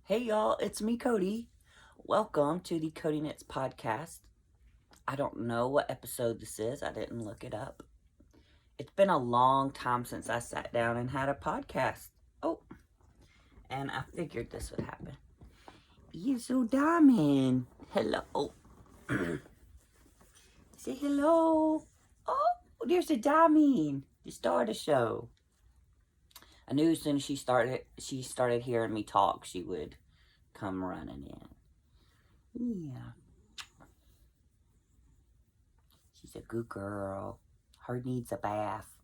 Hey y'all, it's me, Cody. Welcome to the CodiKnits podcast. I don't know what episode this is, I didn't look it up. It's been a long time since I sat down and had a podcast. Oh, and I figured this would happen. So Diamond, hello. Say hello. Oh, there's a Diamond. The star of the show. I knew as soon as she started hearing me talk, she would come running in. Yeah. She's a good girl. Her needs a bath.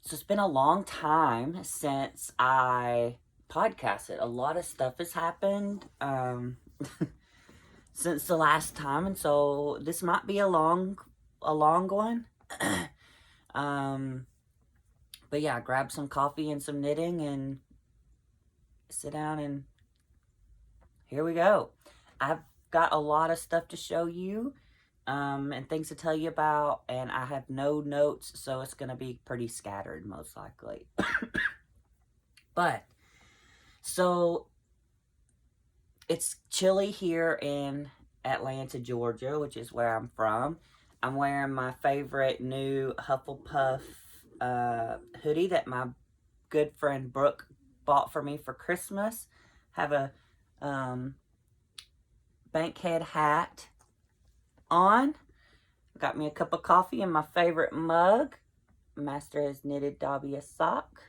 So it's been a long time since I podcasted. A lot of stuff has happened since the last time, and so this might be a long one. But yeah, grab some coffee and some knitting and sit down and here we go. I've got a lot of stuff to show you. And things to tell you about, and I have no notes, so it's going to be pretty scattered, most likely. But, so, it's chilly here in Atlanta, Georgia, which is where I'm from. I'm wearing my favorite new Hufflepuff hoodie that my good friend Brooke bought for me for Christmas. Have a bankhead hat on. Got me a cup of coffee and my favorite mug. Master has knitted Dobby a sock.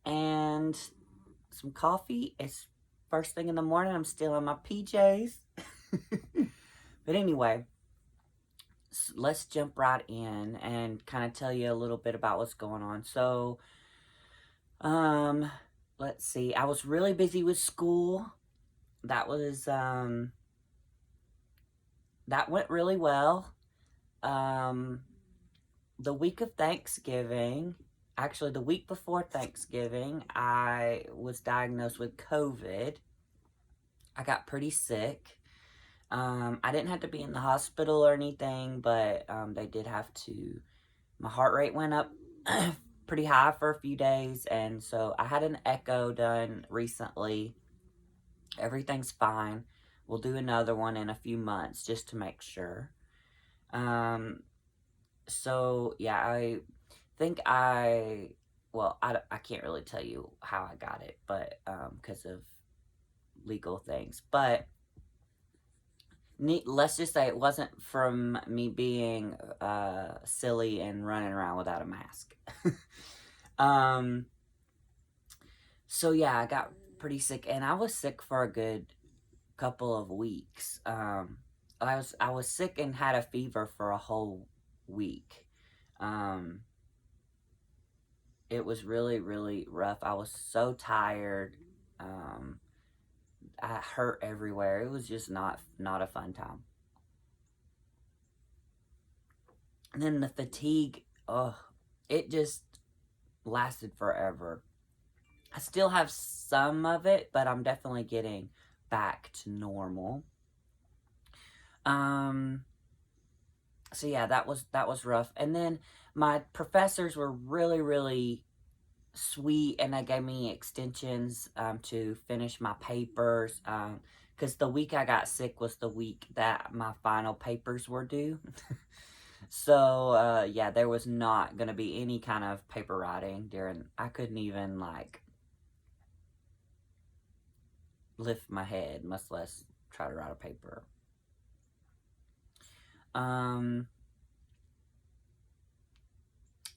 And some coffee. It's first thing in the morning. I'm still in my PJs. But anyway, let's jump right in and kind of tell you a little bit about what's going on. So, let's see. I was really busy with school. That went really well. The week of Thanksgiving, actually the week before Thanksgiving, I was diagnosed with COVID. I got pretty sick. I didn't have to be in the hospital or anything, but they did have to. My heart rate went up pretty high for a few days, and so I had an echo done recently. Everything's fine. We'll do another one in a few months just to make sure. So yeah, I think I can't really tell you how I got it, but, because of legal things, but let's just say it wasn't from me being, silly and running around without a mask. So yeah, I got pretty sick, and I was sick for a good couple of weeks. I was sick and had a fever for a whole week. It was really, really rough. I was so tired. I hurt everywhere. It was just not a fun time. And then the fatigue, it just lasted forever. I still have some of it, but I'm definitely getting back to normal. So yeah, that was rough. And then my professors were really, really sweet, and they gave me extensions to finish my papers, because the week I got sick was the week that my final papers were due. So yeah, there was not going to be any kind of paper writing I couldn't even, like, lift my head, much less try to write a paper.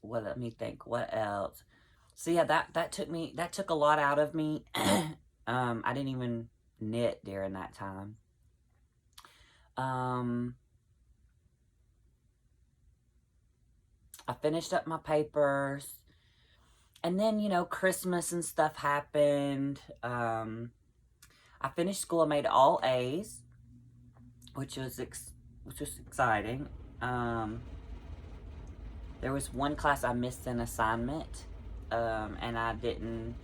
Well, let me think. What else? So yeah, that took a lot out of me. I didn't even knit during that time. I finished up my papers, and then, Christmas and stuff happened. I finished school. I made all A's, which was exciting. There was one class I missed an assignment, and I didn't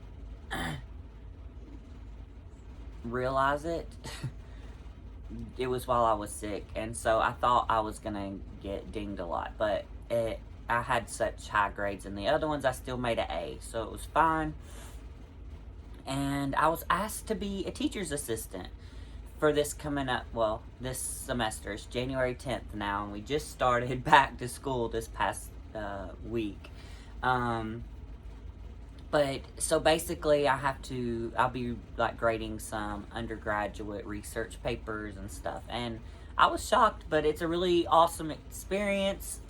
realize it. It was while I was sick, and so I thought I was gonna get dinged a lot, but I had such high grades in the other ones, I still made an A, so it was fine. And I was asked to be a teacher's assistant for this coming up, well, this semester. It's January 10th now, and we just started back to school this past week. But so basically I'll be like grading some undergraduate research papers and stuff. And I was shocked, but it's a really awesome experience,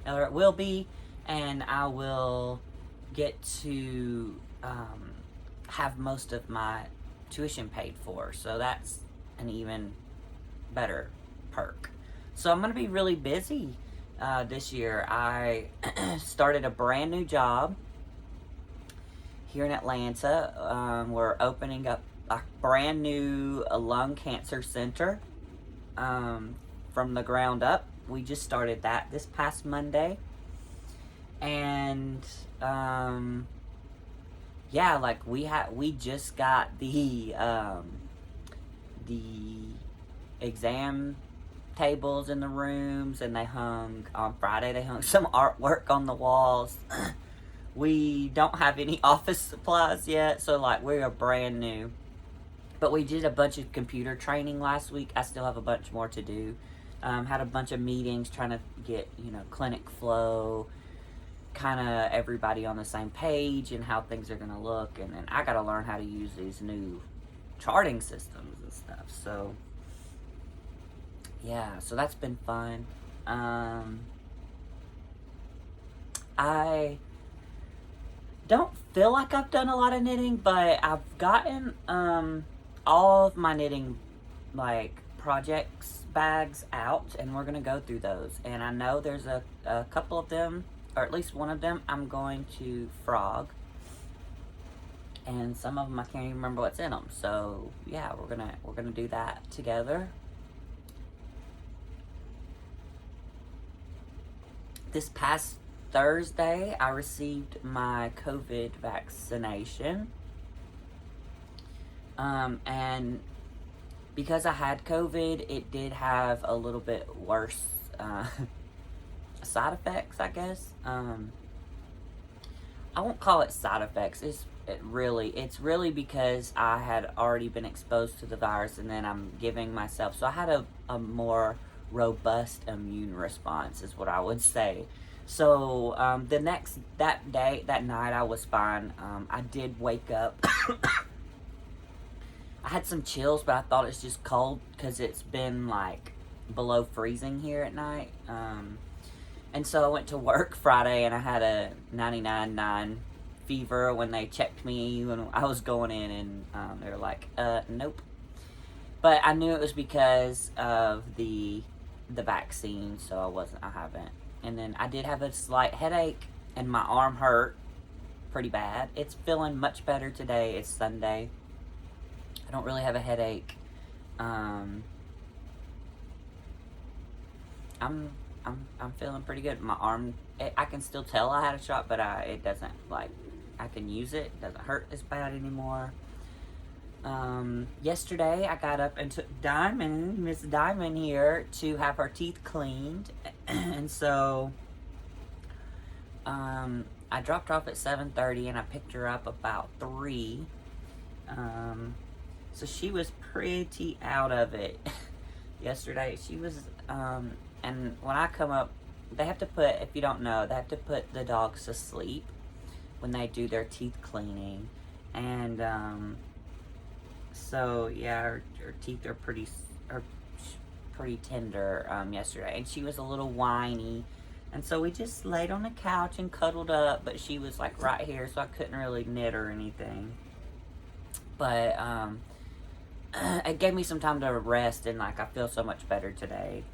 or it will be. And I will get to have most of my tuition paid for. So that's an even better perk. So I'm going to be really busy this year. I started a brand new job here in Atlanta. We're opening up a brand new lung cancer center from the ground up. We just started that this past Monday. And yeah, like we just got the exam tables in the rooms, and on Friday they hung some artwork on the walls. We don't have any office supplies yet, so like we're brand new. But we did a bunch of computer training last week. I still have a bunch more to do. Had a bunch of meetings trying to get, clinic flow, kind of everybody on the same page and how things are going to look. And then I got to learn how to use these new charting systems and stuff. So, yeah, so that's been fun. I don't feel like I've done a lot of knitting, but I've gotten all of my knitting projects bags out, and we're gonna go through those. And I know there's a couple of them, or at least one of them I'm going to frog, and some of them I can't even remember what's in them. So yeah, we're gonna do that together. This past Thursday, I received my COVID vaccination. And because I had COVID, it did have a little bit worse side effects, I guess. I won't call it side effects. It's really because I had already been exposed to the virus, and then I'm giving myself. So I had a more robust immune response, is what I would say. So that night I was fine. I did wake up. I had some chills, but I thought it's just cold because it's been like below freezing here at night. And so I went to work Friday, and I had a 99.9 fever when they checked me when I was going in, and they were like, nope. But I knew it was because of the vaccine, so I haven't. And then I did have a slight headache, and my arm hurt pretty bad. It's feeling much better today. It's Sunday. I don't really have a headache. I'm feeling pretty good. My arm, I can still tell I had a shot, but it doesn't, I can use it. It doesn't hurt as bad anymore. Yesterday I got up and took Miss Diamond here, to have her teeth cleaned. And so, I dropped her off at 7:30, and I picked her up about 3. So she was pretty out of it yesterday. She was, and when I come up, they have to put, if you don't know, they have to put the dogs to sleep when they do their teeth cleaning. And, so yeah, her teeth are pretty tender yesterday, and she was a little whiny, and so we just laid on the couch and cuddled up, but she was like right here, so I couldn't really knit or anything. But it gave me some time to rest, and I feel so much better today.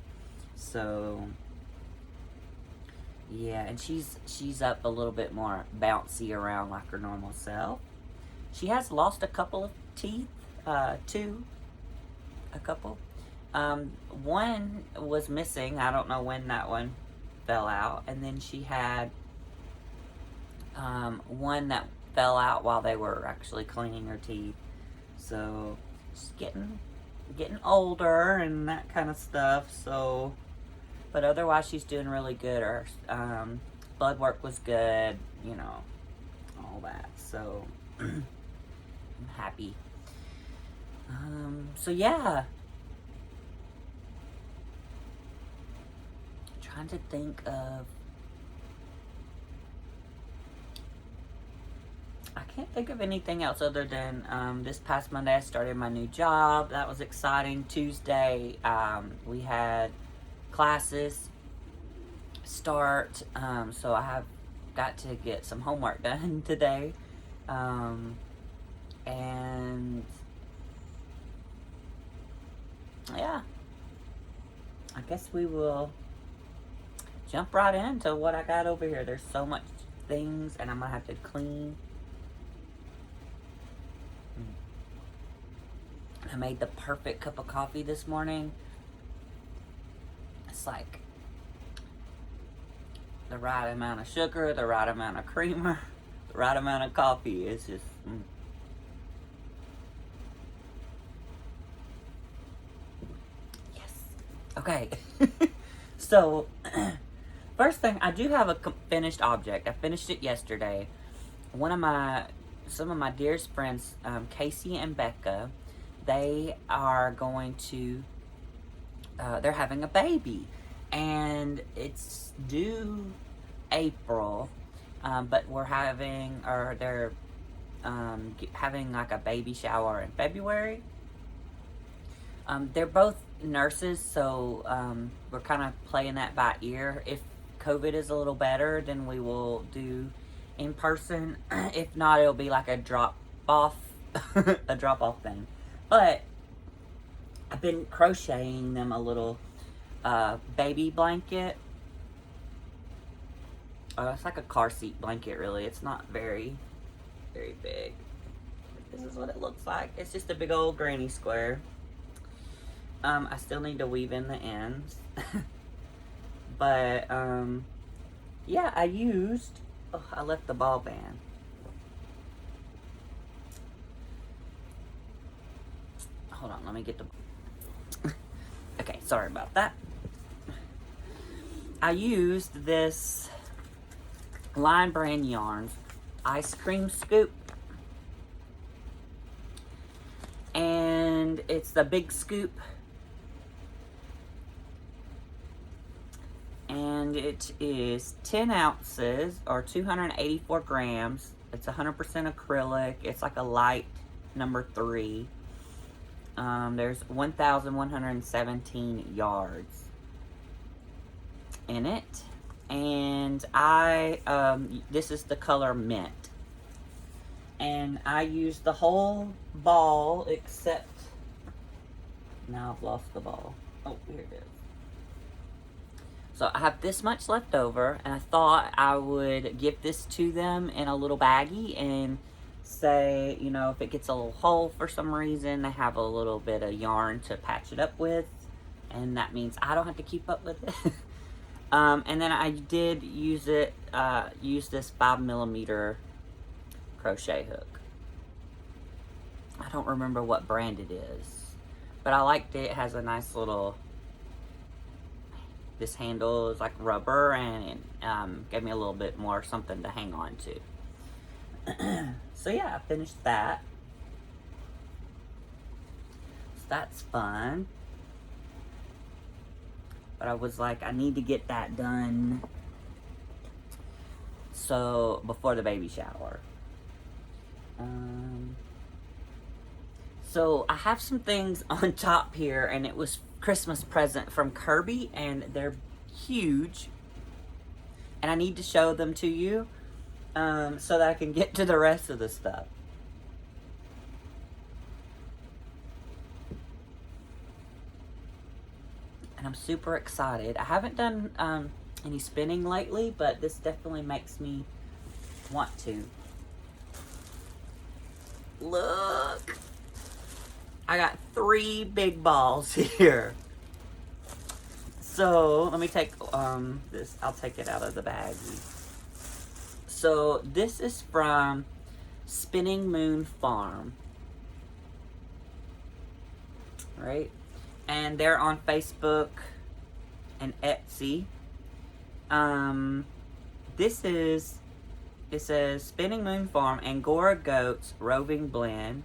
So yeah, and she's up a little bit more bouncy around like her normal self. She has lost a couple of teeth. A couple. One was missing. I don't know when that one fell out. And then she had one that fell out while they were actually cleaning her teeth. So she's getting older and that kind of stuff. So, but otherwise she's doing really good. Her blood work was good, all that. So I'm happy. So yeah. Trying to think of... I can't think of anything else other than this past Monday I started my new job. That was exciting. Tuesday we had classes start, so I have got to get some homework done today. And yeah, I guess we will jump right into what I got over here. There's so much things, and I'm gonna have to clean. I made the perfect cup of coffee this morning. It's like the right amount of sugar, the right amount of creamer, the right amount of coffee. It's just... Yes. Okay. So, first thing, I do have a finished object. I finished it yesterday. Some of my dearest friends, Casey and Becca, they are going to, they're having a baby, and it's due April, but they're having like a baby shower in February. They're both nurses, so we're kind of playing that by ear. If COVID is a little better, then we will do in person. If not, it'll be like a drop off thing. But I've been crocheting them a little baby blanket. It's like a car seat blanket, really. It's not very, very big. This is what it looks like. It's just a big old granny square. I still need to weave in the ends. But, yeah, I used... Oh, I left the ball band. Hold on, let me get the... Okay, sorry about that. I used this Line Brand Yarns Ice Cream Scoop. And it's the big scoop. And it is 10 ounces or 284 grams. It's 100% acrylic. It's like a light number 3. There's 1,117 yards in it. And this is the color Mint. And I used the whole ball except, now I've lost the ball. Oh, here it is. So I have this much left over, and I thought I would give this to them in a little baggie and say, you know, if it gets a little hole for some reason, they have a little bit of yarn to patch it up with, and that means I don't have to keep up with it. And then I did use this 5mm crochet hook. I don't remember what brand it is, but I liked it. It has a nice little... This handle is like rubber, and it gave me a little bit more something to hang on to. So yeah, I finished that. So that's fun. But I was like, I need to get that done so before the baby shower. So I have some things on top here, and it was Christmas present from Kirby, and they're huge, and I need to show them to you so that I can get to the rest of the stuff. And I'm super excited. I haven't done any spinning lately, but this definitely makes me want to. Look! I got 3 big balls here. So, let me take this. I'll take it out of the bag. So, this is from Spinning Moon Farm. Right? And they're on Facebook and Etsy. It says Spinning Moon Farm Angora Goats Roving Blend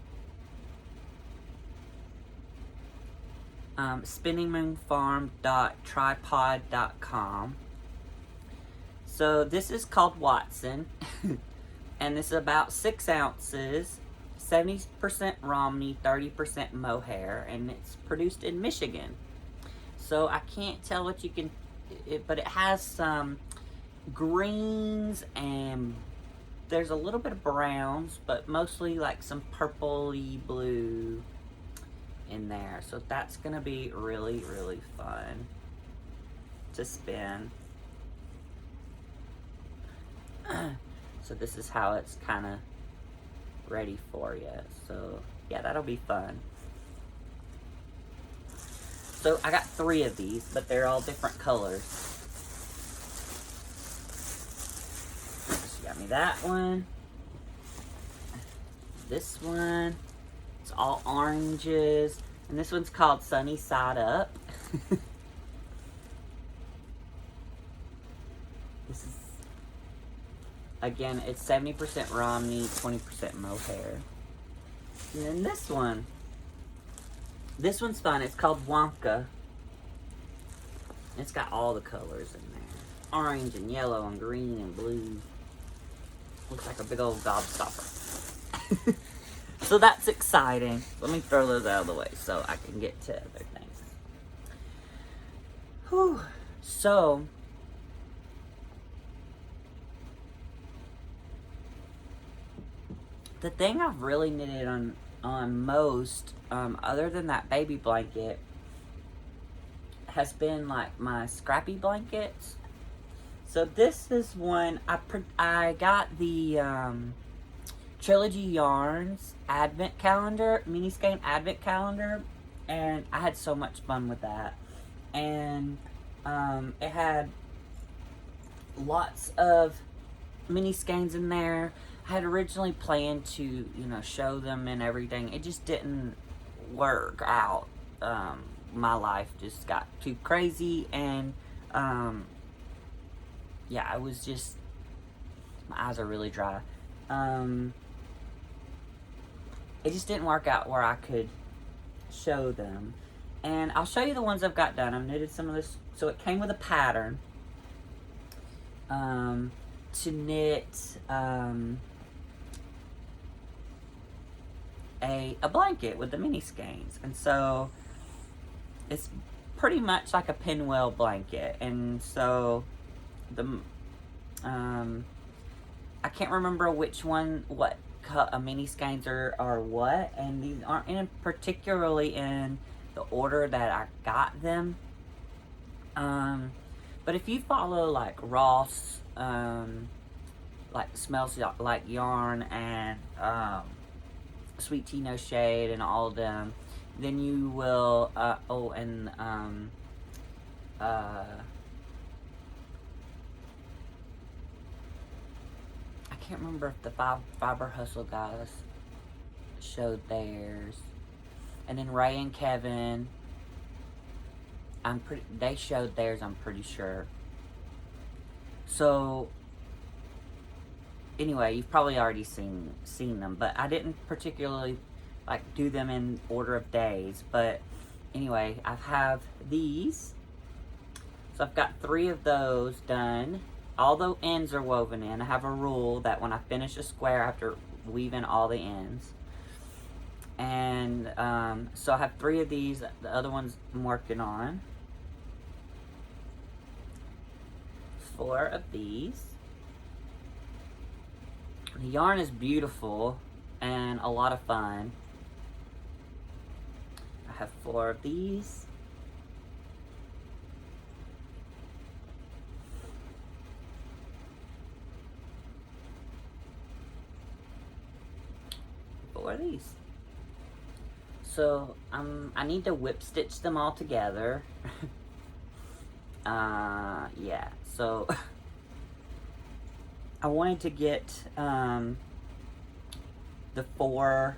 spinningmoonfarm.tripod.com. So this is called Watson, and this is about 6 ounces, 70% Romney, 30% mohair, and it's produced in Michigan. So I can't tell what you can, but it has some greens and there's a little bit of browns, but mostly like some purpley blue in there. So that's gonna be really, really fun to spin. So this is how it's kind of ready for you. So yeah, that'll be fun. So I got 3 of these, but they're all different colors. So you got me that one. This one. It's all oranges. And this one's called Sunny Side Up. This is, again, it's 70% Romney, 20% mohair. And then this one. This one's fun. It's called Wonka. It's got all the colors in there. Orange and yellow and green and blue. Looks like a big old gobstopper. So that's exciting. Let me throw those out of the way so I can get to other things. Whew. So, the thing I've really knitted on most, other than that baby blanket, has been like my scrappy blankets. So this is one, I got the Trilogy Yarns advent calendar, mini skein advent calendar, and I had so much fun with that. And it had lots of mini skeins in there. I had originally planned to, you know, show them and everything. It just didn't work out. My life just got too crazy, and yeah, I was just, my eyes are really dry. It just didn't work out where I could show them. And I'll show you the ones I've got done. I've knitted some of this. So it came with a pattern to knit a blanket with the mini skeins. And so it's pretty much like a pinwheel blanket. And so the I can't remember which one, what mini skeins are what, and these aren't in particularly in the order that I got them. But if you follow like Ross, like Smells Like Yarn, and Sweet Tea No Shade, and all of them, then you will I can't remember if the Fiber Hustle guys showed theirs, and then Ray and Kevin, they showed theirs, I'm pretty sure. So anyway, you've probably already seen them, but I didn't particularly like do them in order of days. But anyway, I have these. So I've got 3 of those done. All the ends are woven in. I have a rule that when I finish a square, I have to weave in all the ends. And so I have 3 of these. The other ones I'm working on. 4 of these. The yarn is beautiful and a lot of fun. I have 4 of these. Of these. So I need to whip stitch them all together. Yeah, so I wanted to get the 4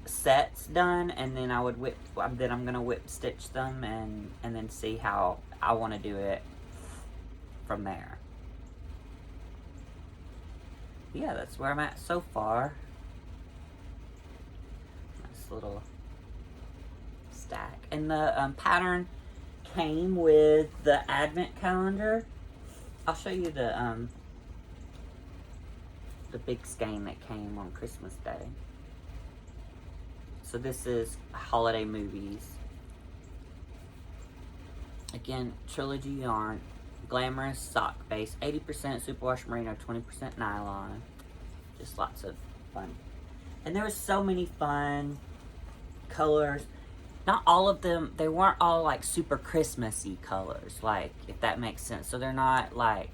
sets done, and then I'm gonna whip stitch them and then see how I want to do it from there. Yeah, that's where I'm at so far. Little stack. And the pattern came with the advent calendar. I'll show you the big skein that came on Christmas Day. So this is holiday movies. Again, trilogy yarn, glamorous sock base, 80% superwash merino, 20% nylon. Just lots of fun. And there was so many fun colors. Not all of them, they weren't all like super Christmassy colors, like, if that makes sense. So they're not like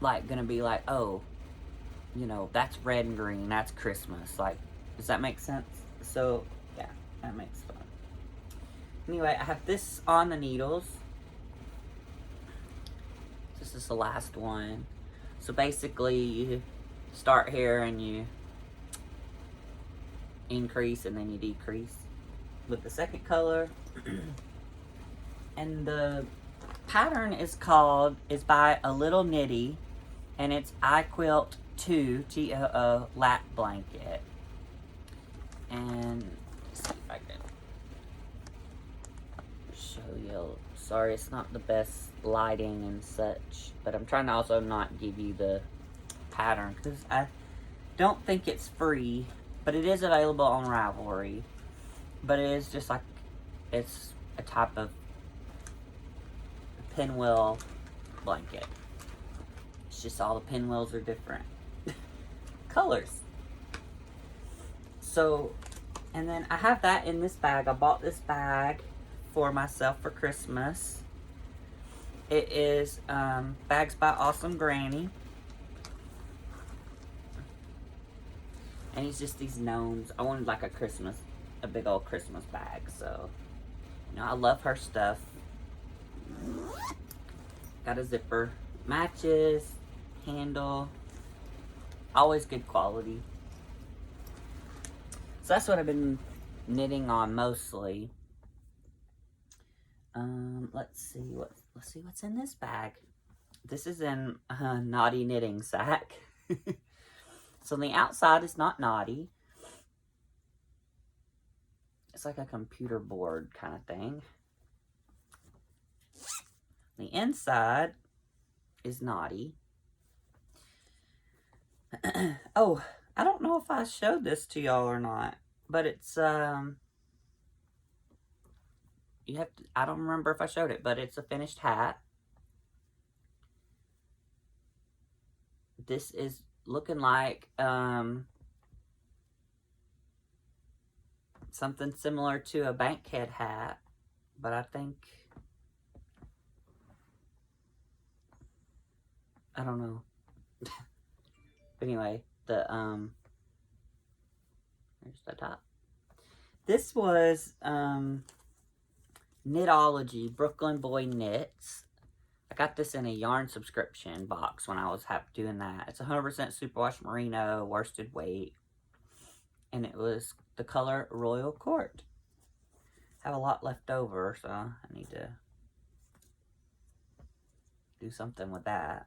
gonna be like, oh, you know, that's red and green, that's Christmas. Like, does that make sense? So, yeah, that makes fun. Anyway, I have this on the needles. This is the last one. So basically, you start here and you increase and then you decrease with the second color. And the pattern is by A Little Knitty, and it's I Quilt 2 TOO lap blanket. And let's see if I can show you. Sorry, it's not the best lighting and such, but I'm trying to also not give you the pattern because I don't think it's free, but it is available on Ravelry. But it is just like, it's a type of pinwheel blanket. It's just all the pinwheels are different colors. So, and then I have that in this bag. I bought this bag for myself for Christmas. It is Bags by Awesome Granny. And it's just these gnomes. I wanted like a big old Christmas bag. So, you know, I love her stuff. Got a zipper. Matches. Handle. Always good quality. So that's what I've been knitting on mostly. Let's see what's in this bag. This is in a Naughty knitting sack. So the outside is not naughty. It's like a computer board kind of thing. The inside is naughty. Oh, I don't know if I showed this to y'all or not, but it's you have to, I don't remember if I showed it, but it's a finished hat. This is looking like something similar to a bankhead hat, but I think, I don't know. But anyway, the here's the top. This was Knitology, Brooklyn Boy Knits. I got this in a yarn subscription box when I was doing that. It's 100% superwash merino, worsted weight. And it was the color Royal Court. I have a lot left over, so I need to do something with that.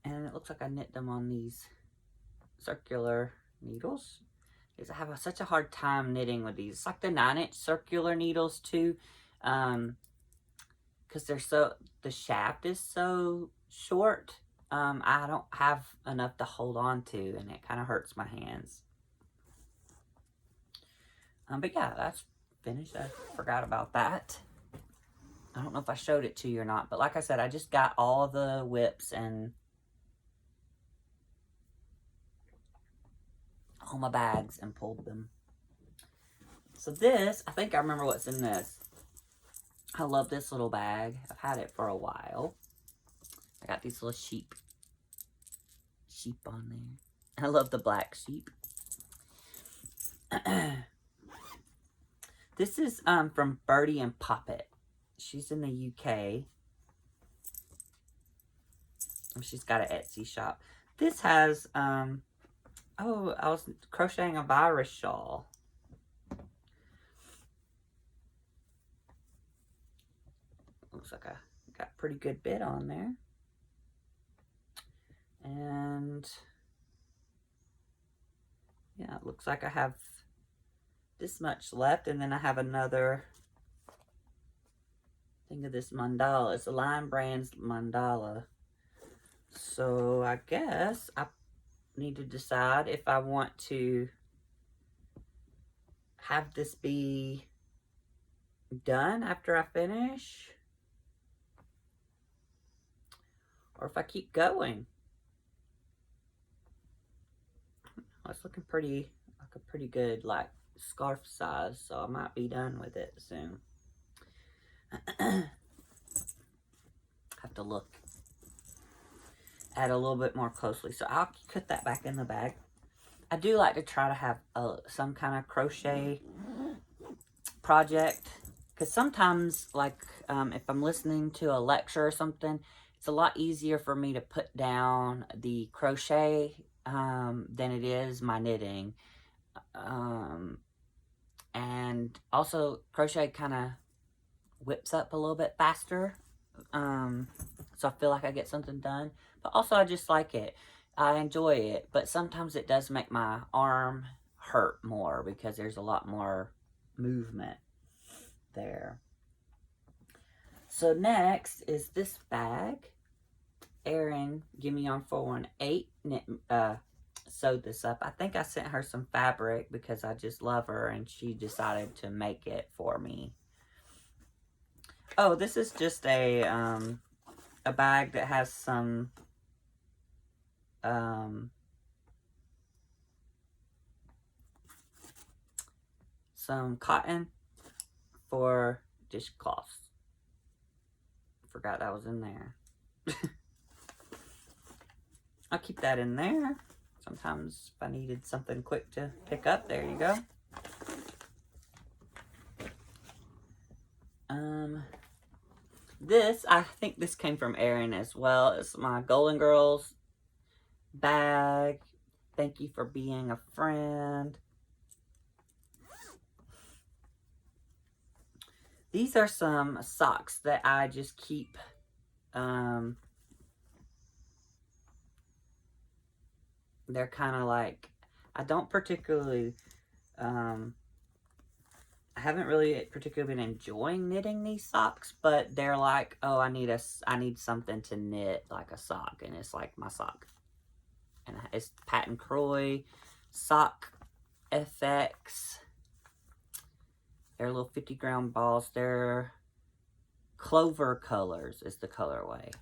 And it looks like I knit them on these circular needles. Because I have such a hard time knitting with these. It's like the 9-inch circular needles too. Because the shaft is so short. I don't have enough to hold on to, and it kind of hurts my hands. But yeah, that's finished. I forgot about that. I don't know if I showed it to you or not, but like I said, I just got all the whips and all my bags and pulled them. So this, I think I remember what's in this. I love this little bag. I've had it for a while. I got these little sheep on there. I love the black sheep. This is from Birdie and Poppet. She's in the UK. She's got an Etsy shop. This has, oh, I was crocheting a virus shawl. Looks like I got a pretty good bit on there. And yeah, it looks like I have this much left, and then I have another thing of this mandala. It's a Lion Brands mandala. So I guess I need to decide if I want to have this be done after I finish, or if I keep going. Well, it's looking pretty, like a pretty good, like, scarf size, so I might be done with it soon. Have to look at it a little bit more closely. So I'll put that back in the bag. I do like to try to have some kind of crochet project, because sometimes, like, if I'm listening to a lecture or something, it's a lot easier for me to put down the crochet than it is my knitting. And also crochet kind of whips up a little bit faster, so I feel like I get something done. But also I just like it. I enjoy it, but sometimes it does make my arm hurt more because there's a lot more movement there. So next is this bag. Erin, Give Me On 418, sewed this up. I think I sent her some fabric because I just love her, and she decided to make it for me. Oh, this is just a bag that has some cotton for dishcloths. Forgot that was in there. I'll keep that in there. Sometimes if I needed something quick to pick up, there you go. This, I think this came from Erin as well. It's my Golden Girls bag. Thank you for being a friend. These are some socks that I just keep they're kind of like, I don't particularly I haven't really particularly been enjoying knitting these socks, but they're like, oh, I need something to knit, like a sock, and it's like my sock. And it's Patent Croy Sock FX. They're little 50-gram balls. They're Clover Colors is the colorway.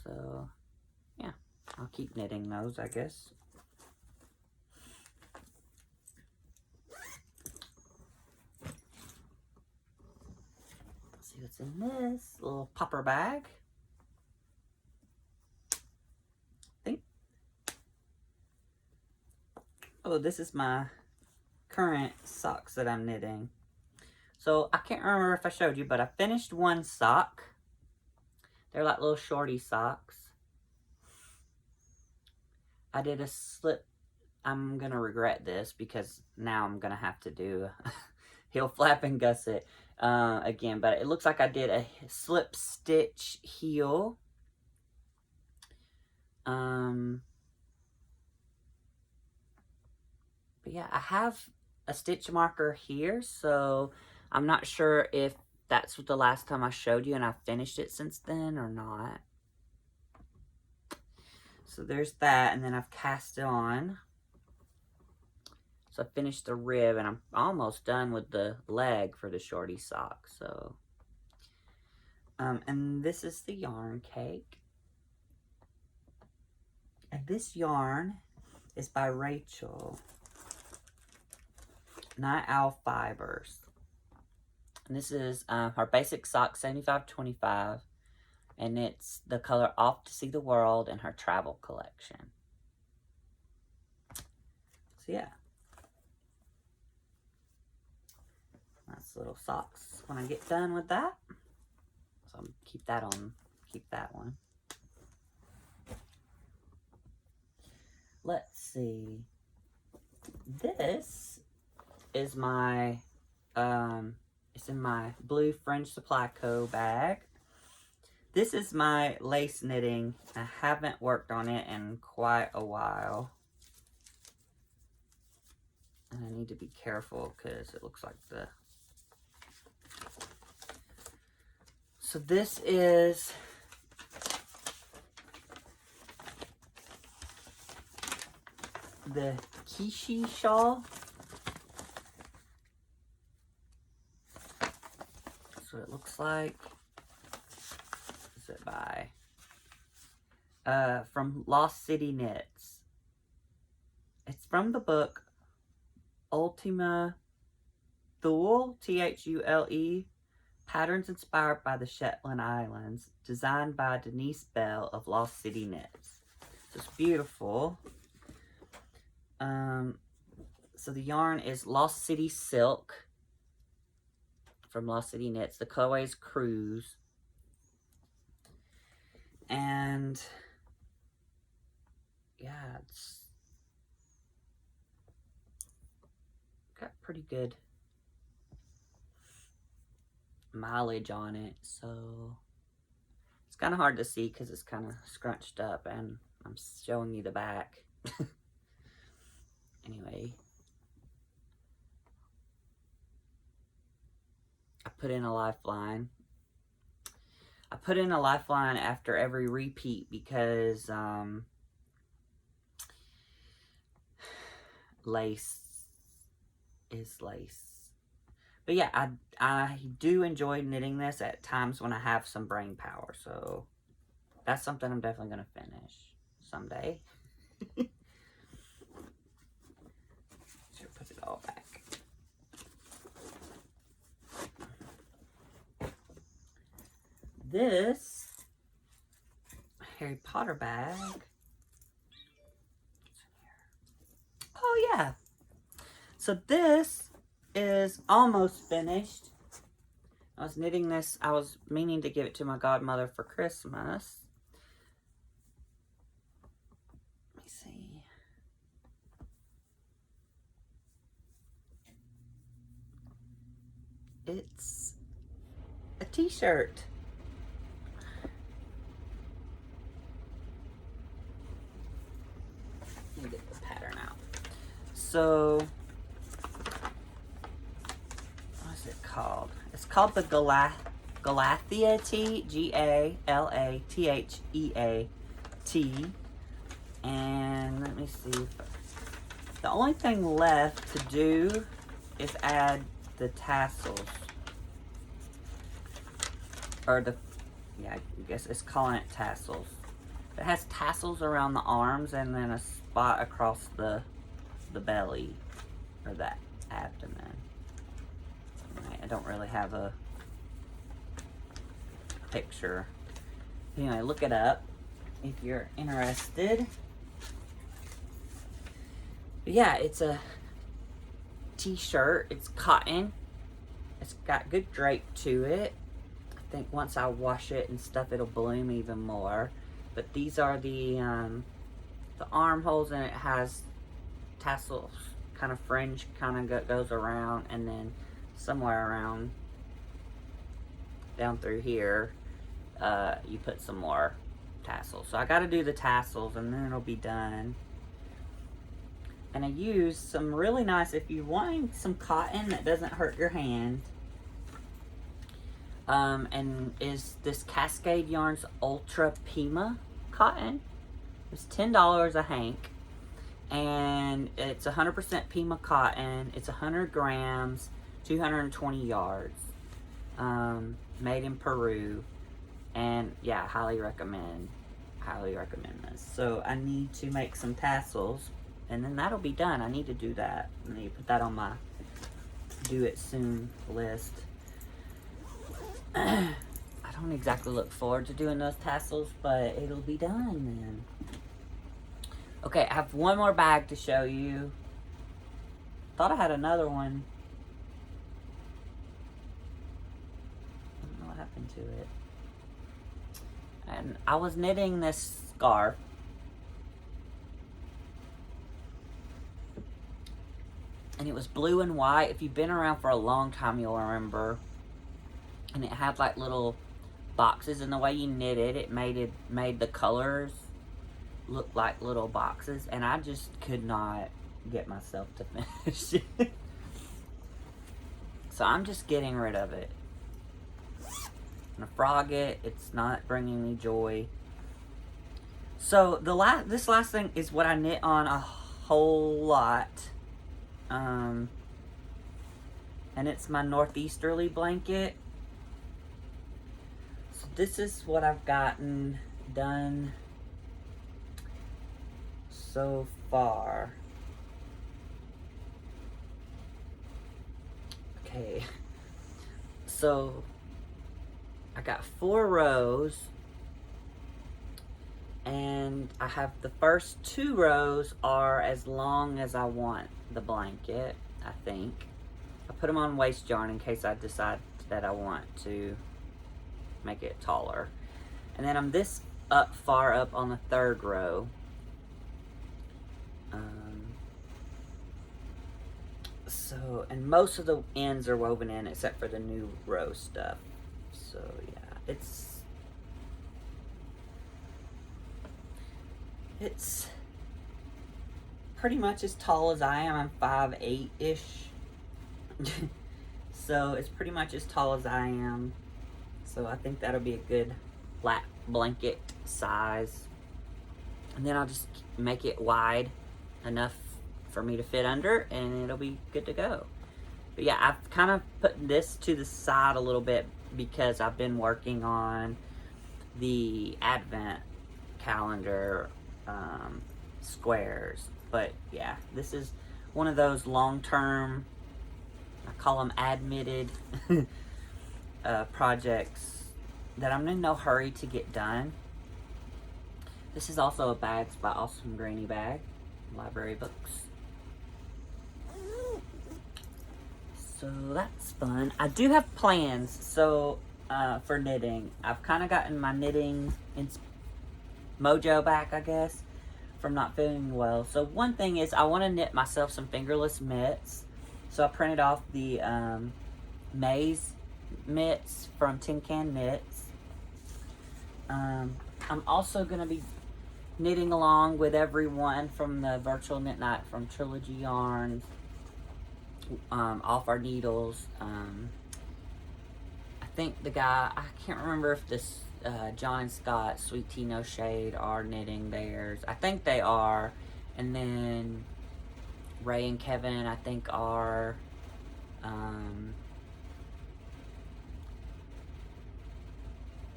So, yeah, I'll keep knitting those, I guess. Let's see what's in this little popper bag. Oh, this is my current socks that I'm knitting. So I can't remember if I showed you, but I finished one sock. They're like little shorty socks. I did a slip. I'm gonna regret this because now I'm gonna have to do heel flap and gusset again. But it looks like I did a slip stitch heel. But yeah, I have a stitch marker here, so I'm not sure if that's the last time I showed you and I've finished it since then or not. So there's that, and then I've cast it on. So I finished the rib, and I'm almost done with the leg for the shorty sock. So, and this is the yarn cake. And this yarn is by Rachel. Night Owl Fibers. And this is her basic sock, 75-25. And it's the color Off to See the World in her travel collection. So yeah. Nice little socks when I get done with that. So I'm keep that one. Let's see. This is my, it's in my blue Fringe Supply Co. bag. This is my lace knitting. I haven't worked on it in quite a while. And I need to be careful because it looks like the... So this is the Kishi shawl. That's what it looks like. Is it by? From Lost City Knits. It's from the book Ultima Thule, Thule, Patterns Inspired by the Shetland Islands, designed by Denise Bell of Lost City Knits. So it's beautiful. So the yarn is Lost City Silk from Lost City Knits. The colorway is Cruise. And yeah, it's got pretty good mileage on it, so it's kind of hard to see because it's kind of scrunched up and I'm showing you the back. Anyway, I put in a lifeline. I put in a lifeline after every repeat because lace is lace. But yeah, I do enjoy knitting this at times when I have some brain power. So that's something I'm definitely going to finish someday. Should put it all back. This Harry Potter bag. Oh yeah. So this is almost finished. I was knitting this. I was meaning to give it to my godmother for Christmas. Let me see. It's a t-shirt. Let me get the pattern out. So, what is it called? It's called the Galathea Tee, G-A-L-A-T-H-E-A-T. And let me see. The only thing left to do is add the tassels. Or the, yeah, I guess it's calling it tassels. It has tassels around the arms and then a spot across the belly or the abdomen. I don't really have a picture. Anyway, look it up if you're interested. But yeah, it's a t-shirt. It's cotton. It's got good drape to it. I think once I wash it and stuff, it'll bloom even more. But these are the armholes, and it has tassels, kind of fringe kind of goes around, and then somewhere around down through here, you put some more tassels. So I got to do the tassels, and then it'll be done. And I use some really nice, if you're wanting some cotton that doesn't hurt your hand, and is this Cascade Yarns Ultra Pima cotton. It's $10 a hank, and it's 100% Pima cotton. It's 100 grams, 220 yards, made in Peru, and yeah, highly recommend this. So I need to make some tassels, and then that'll be done. I need to do that. I need to put that on my do it soon list. I don't exactly look forward to doing those tassels, but it'll be done then. Okay, I have one more bag to show you. Thought I had another one. I don't know what happened to it. And I was knitting this scarf. And it was blue and white. If you've been around for a long time, you'll remember. And it had like little boxes, and the way you knit it, it made the colors look like little boxes, and I just could not get myself to finish it. So I'm just getting rid of it. I'm gonna frog it. It's not bringing me joy. So this last thing is what I knit on a whole lot. And it's my northeasterly blanket. So this is what I've gotten done so far. Okay, so I got 4 rows, and I have the first 2 rows are as long as I want the blanket, I think. I put them on waist yarn in case I decide that I want to make it taller. And then I'm this far up on the 3rd row. So, and most of the ends are woven in except for the new row stuff. So yeah, it's pretty much as tall as I am. I'm 5'8"-ish. So it's pretty much as tall as I am. So I think that'll be a good flat blanket size. And then I'll just make it wide enough for me to fit under, and it'll be good to go. But yeah, I've kind of put this to the side a little bit because I've been working on the advent calendar squares. But yeah, this is one of those long-term, I call them admitted projects that I'm in no hurry to get done. This is also a Bags by Awesome Granny Bag, library books. So that's fun. I do have plans, so for knitting. I've kind of gotten my knitting mojo back, I guess, from not feeling well. So one thing is I want to knit myself some fingerless mitts. So I printed off the Maze mitts from Tin Can Knits. I'm also going to be knitting along with everyone from the virtual knit night from Trilogy Yarns. Off our needles. I think the guy, I can't remember if this John and Scott, Sweet Tea No Shade, are knitting theirs. I think they are. And then Ray and Kevin, I think, are.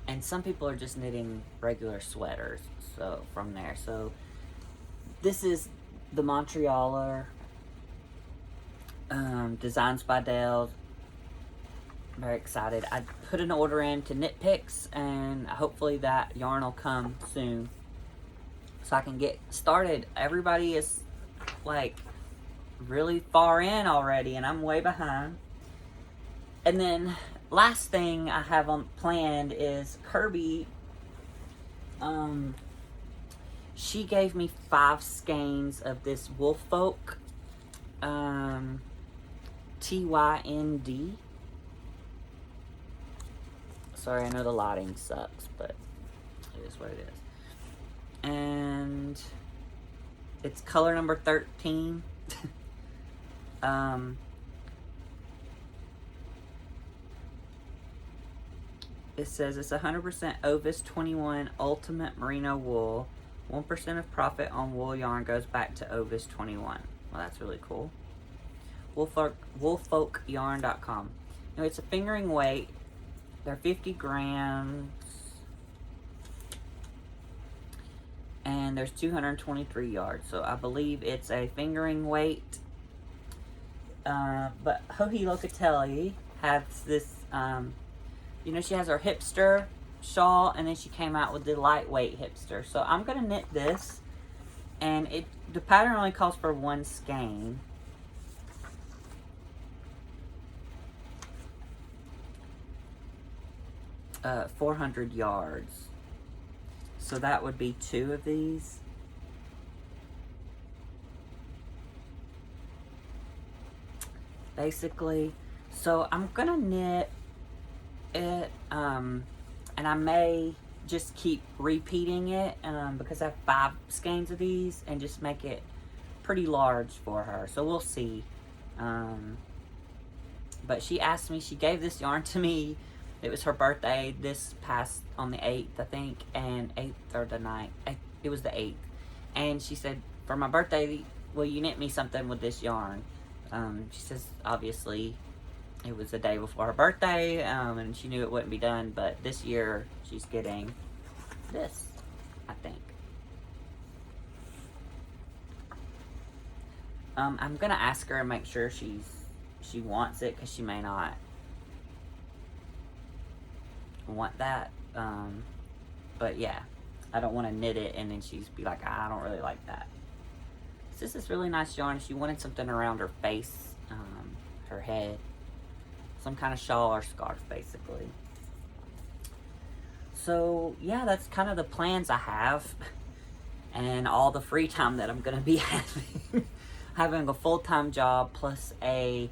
And some people are just knitting regular sweaters, so from there. So this is the Montrealer. Designs by Dale. Very excited. I put an order in to Knit Picks, and hopefully that yarn will come soon so I can get started. Everybody is like really far in already, and I'm way behind. And then last thing I have on planned is Kirby. She gave me 5 skeins of this Woolfolk TYND. Sorry, I know the lighting sucks, but it is what it is. And it's color number 13. It says it's 100% Ovis 21 Ultimate Merino Wool. 1% of profit on wool yarn goes back to Ovis 21. Well, that's really cool. Woolfolkyarn.com. Anyway, it's a fingering weight. They're 50 grams. And there's 223 yards. So I believe it's a fingering weight. But Joji Locatelli has this, you know, she has her hipster shawl, and then she came out with the lightweight hipster. So I'm going to knit this. And the pattern only calls for 1 skein. 400 yards. So that would be 2 of these. Basically. So I'm gonna knit it, and I may just keep repeating it, because I have 5 skeins of these, and just make it pretty large for her, so we'll see. But she asked me, she gave this yarn to me. It was her birthday this past on the 8th, I think, and 8th or the 9th. It was the 8th. And she said, for my birthday, will you knit me something with this yarn? She says, obviously, it was the day before her birthday, and she knew it wouldn't be done, but this year she's getting this, I think. I'm gonna ask her and make sure she wants it, because she may not want that. But yeah, I don't want to knit it and then she's be like, I don't really like that. So this is really nice yarn. She wanted something around her face, her head, some kind of shawl or scarf, basically. So yeah, that's kind of the plans I have, and all the free time that I'm gonna be having. Having a full-time job plus a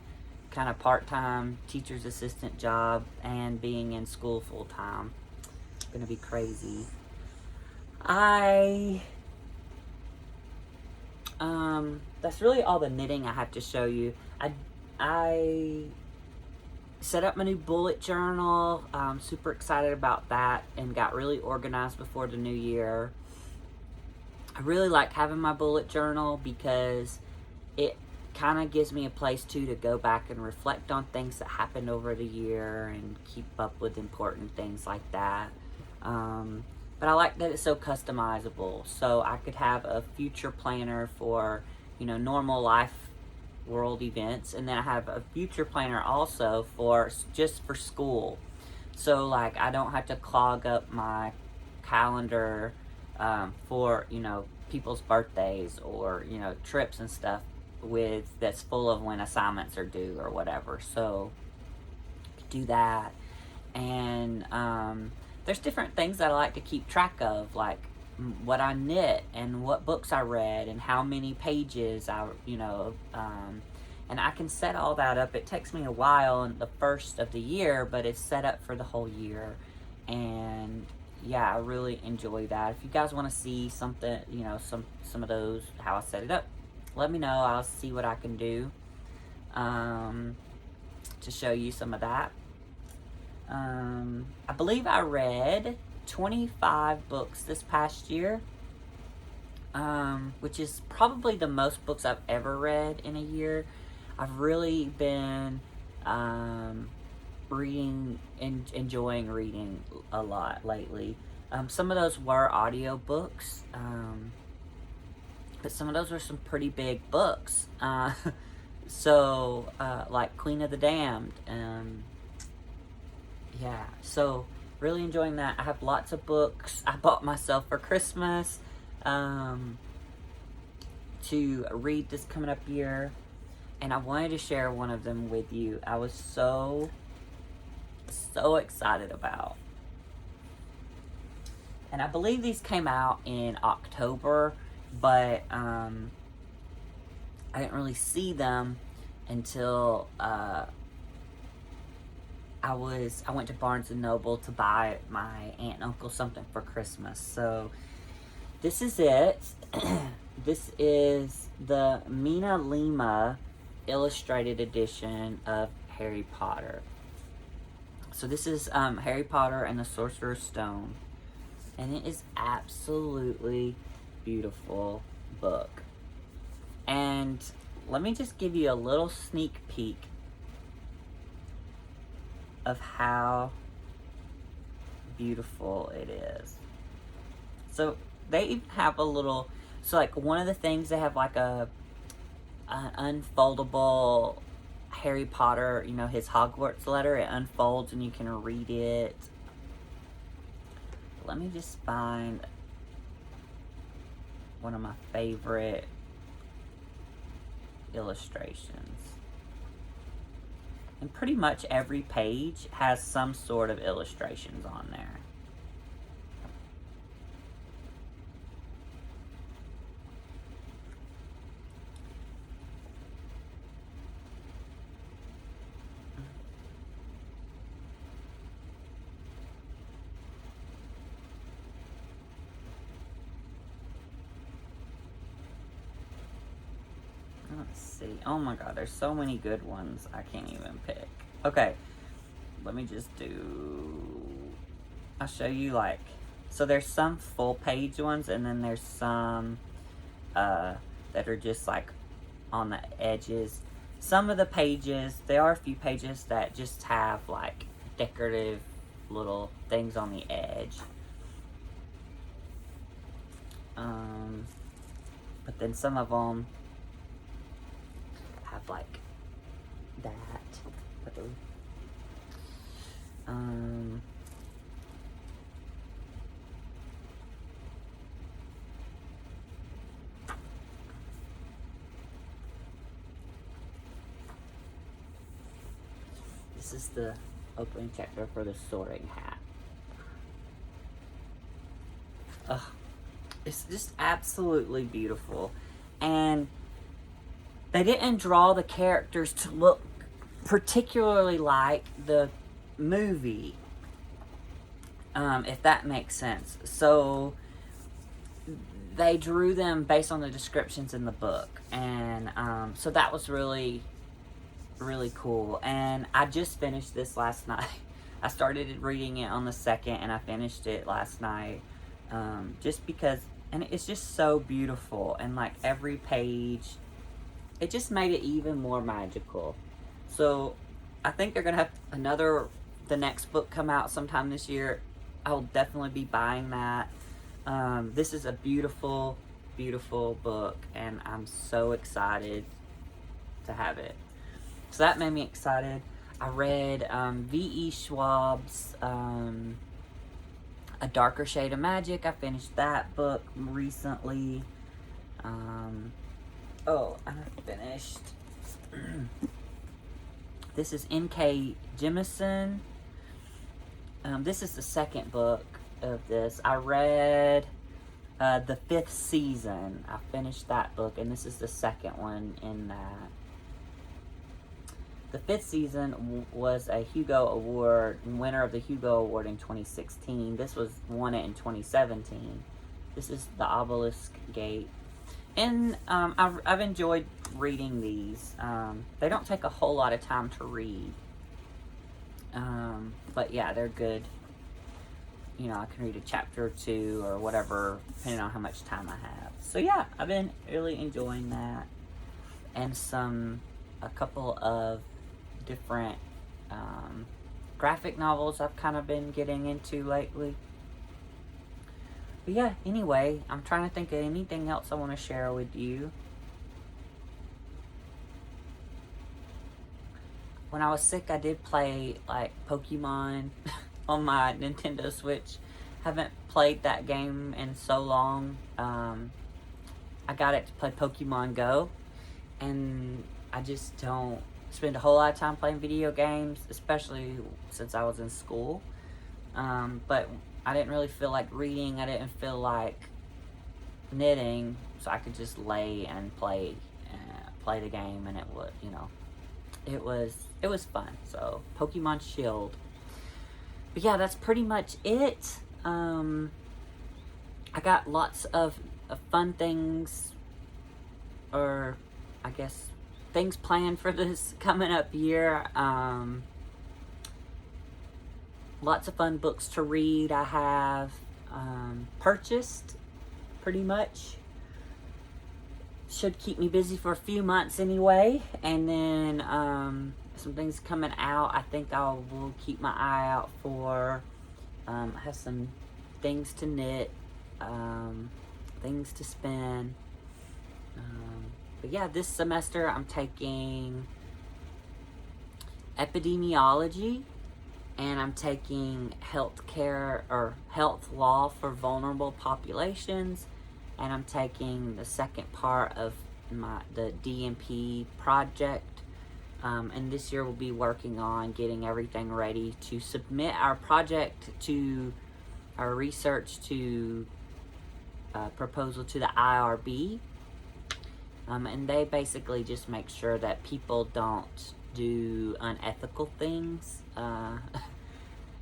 kind of part-time teacher's assistant job and being in school full-time. It's gonna be crazy. That's really all the knitting I have to show you. I set up my new bullet journal. I'm super excited about that and got really organized before the new year. I really like having my bullet journal because it kind of gives me a place to go back and reflect on things that happened over the year and keep up with important things like that. But I like that it's so customizable, so I could have a future planner for, normal life world events, and then I have a future planner also for just for school. So like I don't have to clog up my calendar for people's birthdays or trips and stuff that's full of when assignments are due or whatever. So do that. And there's different things that I like to keep track of, like what I knit and what books I read and how many pages and I can set all that up. It takes me a while in the first of the year, but it's set up for the whole year. And yeah, I really enjoy that. If you guys want to see something, some of those, how I set it up, let me know. I'll see what I can do to show you some of that. I believe I read 25 books this past year, which is probably the most books I've ever read in a year. I've really been reading and enjoying reading a lot lately. Some of those were audio books, but some of those were some pretty big books. So like Queen of the Damned. Yeah, so really enjoying that. I have lots of books I bought myself for Christmas to read this coming up year, and I wanted to share one of them with you. I was so excited about. And I believe these came out in October, but I didn't really see them until I went to Barnes & Noble to buy my aunt and uncle something for Christmas. So this is it. This is the Mina Lima illustrated edition of Harry Potter. So this is Harry Potter and the Sorcerer's Stone. And it is absolutely beautiful book. And let me just give you a little sneak peek of how beautiful it is. So they even have a little, so like one of the things, they have like an unfoldable Harry Potter, his Hogwarts letter. It unfolds and you can read it. Let me just find one of my favorite illustrations. And pretty much every page has some sort of illustrations on there. see. Oh my god, there's so many good ones. I can't even pick. Okay, let me just I'll show you like, so there's some full page ones, and then there's some that are just like on the edges. Some of the pages, there are a few pages that just have like decorative little things on the edge. But then some of them have like that. This is the opening chapter for the Soaring Hat. Ugh. It's just absolutely beautiful. And they didn't draw the characters to look particularly like the movie, if that makes sense. So they drew them based on the descriptions in the book. And so that was really, really cool. And I just finished this last night. I started reading it on the 2nd, and I finished it last night. Just because, and it's just so beautiful, and like every page, it just made it even more magical. So I think they're gonna have the next book come out sometime this year. I will definitely be buying that. This is a beautiful, beautiful book, and I'm so excited to have it. So that made me excited. I read V.E. Schwab's A Darker Shade of Magic. I finished that book recently. I finished. This is N.K. Jemisin. This is the 2nd book of this. I read The 5th Season. I finished that book, and this is the 2nd one in that. The 5th Season was a Hugo Award, winner of the Hugo Award in 2016. This won it in 2017. This is The Obelisk Gate. And I've enjoyed reading these. They don't take a whole lot of time to read. But yeah, they're good. You know, I can read a chapter or two or whatever, depending on how much time I have. So yeah, I've been really enjoying that. And a couple of different graphic novels I've kind of been getting into lately. But yeah, anyway, I'm trying to think of anything else I want to share with you. When I was sick, I did play like Pokemon on my Nintendo Switch. Haven't played that game in so long. I got it to play Pokemon Go, and I just don't spend a whole lot of time playing video games, especially since I was in school. But I didn't really feel like reading. I didn't feel like knitting, so I could just lay and play the game, and it was fun. So Pokemon Shield. But yeah, that's pretty much it. I got lots of fun things, or I guess things planned for this coming up year. Lots of fun books to read I have purchased, pretty much. Should keep me busy for a few months anyway. And then some things coming out I think I will keep my eye out for. I have some things to knit, things to spin. But yeah, this semester I'm taking epidemiology, and I'm taking healthcare or health law for vulnerable populations, and I'm taking the second part of the DMP project. And this year we'll be working on getting everything ready to submit our project to our research to proposal to the IRB. And they basically just make sure that people don't do unethical things,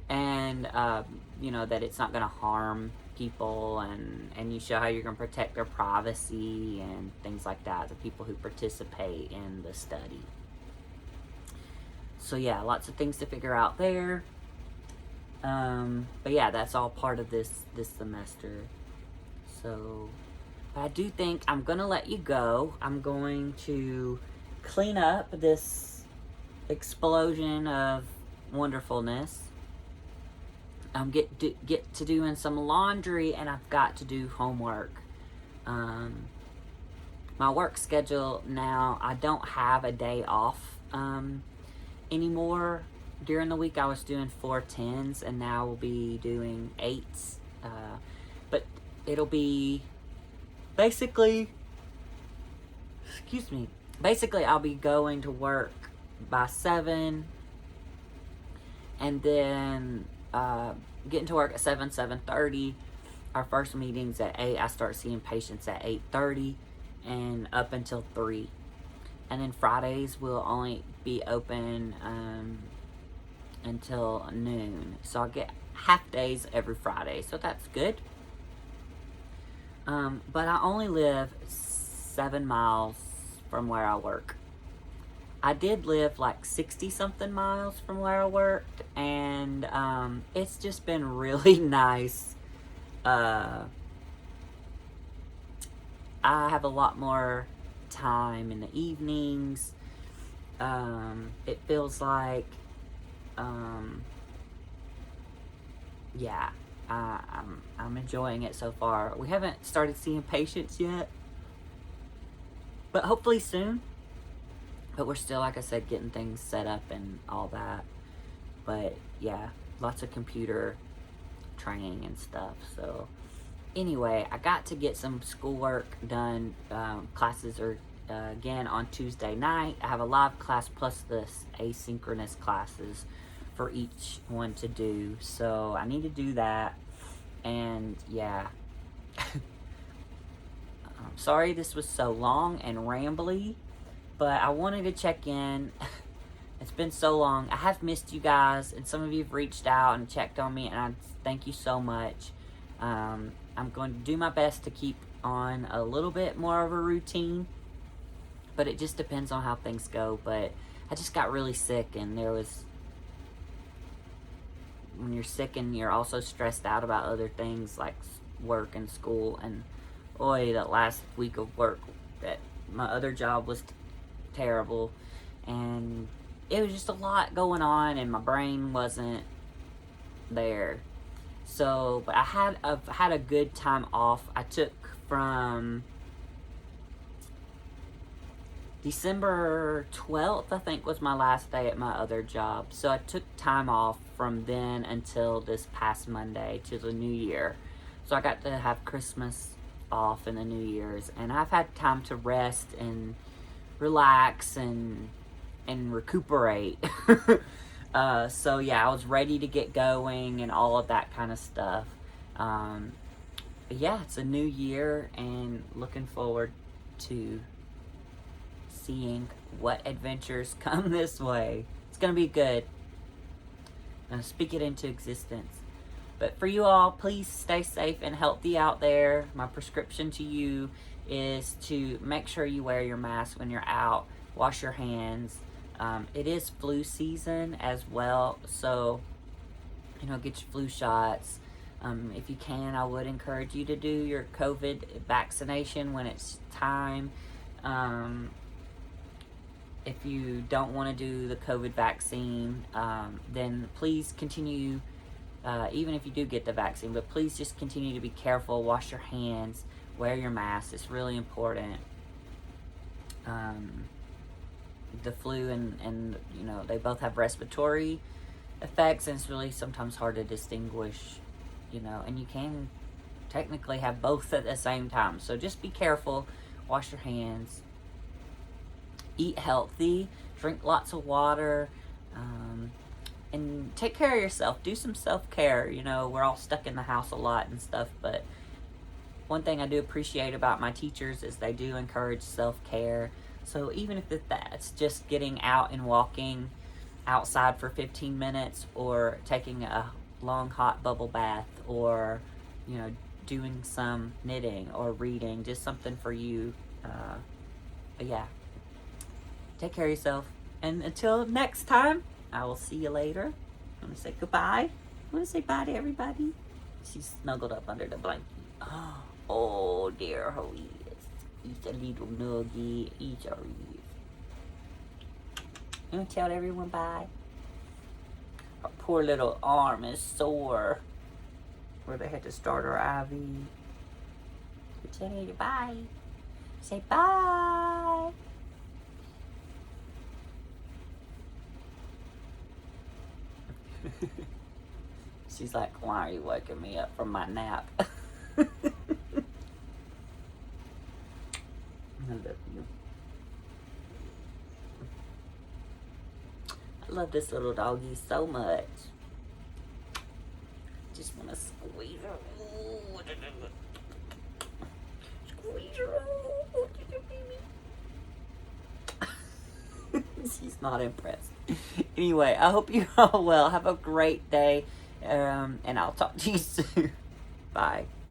and that it's not going to harm people, and you show how you're going to protect their privacy and things like that, the people who participate in the study. So yeah, lots of things to figure out there. But yeah, that's all part of this semester. So I do think I'm going to let you go. I'm going to clean up this explosion of wonderfulness. Get to doing some laundry, and I've got to do homework. My work schedule now, I don't have a day off anymore. During the week I was doing 4 10s, and now we'll be doing 8s. But it'll be basically, I'll be going to work by 7, and then getting to work at 7:30. Our first meeting's at 8. I start seeing patients at 8:30 and up until 3. And then Fridays will only be open until noon. So I'll get half days every Friday. So that's good. But I only live 7 miles from where I work. I did live like 60-something miles from where I worked, and it's just been really nice. I have a lot more time in the evenings. It feels like, yeah, I'm enjoying it so far. We haven't started seeing patients yet, but hopefully soon. But we're still, like I said, getting things set up and all that. But yeah, lots of computer training and stuff. So anyway, I got to get some schoolwork done. Classes are again on Tuesday night. I have a live class plus this asynchronous classes for each one to do. So I need to do that. And yeah. I'm sorry this was so long and rambly, but I wanted to check in. It's been so long. I have missed you guys, and some of you have reached out and checked on me, and I thank you so much. I'm going to do my best to keep on a little bit more of a routine, but it just depends on how things go. But I just got really sick, and when you're sick and you're also stressed out about other things like work and school, and boy, that last week of work at my other job was terrible, and it was just a lot going on, and my brain wasn't there. So, but I've had a good time off. I took from December 12th, I think, was my last day at my other job. So I took time off from then until this past Monday to the new year. So I got to have Christmas off and the New Year's, and I've had time to rest and relax and recuperate. So yeah, I was ready to get going and all of that kind of stuff. But yeah, it's a new year, and looking forward to seeing what adventures come this way. It's gonna be good. I'm gonna speak it into existence. But for you all, please stay safe and healthy out there. My prescription to you is to make sure you wear your mask when you're out. Wash your hands. It is flu season as well, so get your flu shots. If you can, I would encourage you to do your COVID vaccination when it's time. If you don't want to do the COVID vaccine, then please continue, even if you do get the vaccine, but please just continue to be careful, wash your hands, wear your mask. It's really important. The flu and they both have respiratory effects, and it's really sometimes hard to distinguish, and you can technically have both at the same time. So just be careful, wash your hands, eat healthy, drink lots of water, and take care of yourself. Do some self-care. We're all stuck in the house a lot and stuff, but one thing I do appreciate about my teachers is they do encourage self-care. So even if that's just getting out and walking outside for 15 minutes, or taking a long hot bubble bath, or doing some knitting or reading, just something for you. But yeah, take care of yourself. And until next time, I will see you later. I'm going to say goodbye. I want to say bye to everybody. She's snuggled up under the blanket. Oh, dear, how he is. He's a little nugget. He's a real. You want to tell everyone bye? Her poor little arm is sore where they had to start her IV. So tell you bye. Say bye. She's like, why are you waking me up from my nap? I love you. I love this little doggy so much. Just want to squeeze her. Squeeze her. She's not impressed. Anyway, I hope you all well. Have a great day. And I'll talk to you soon. Bye.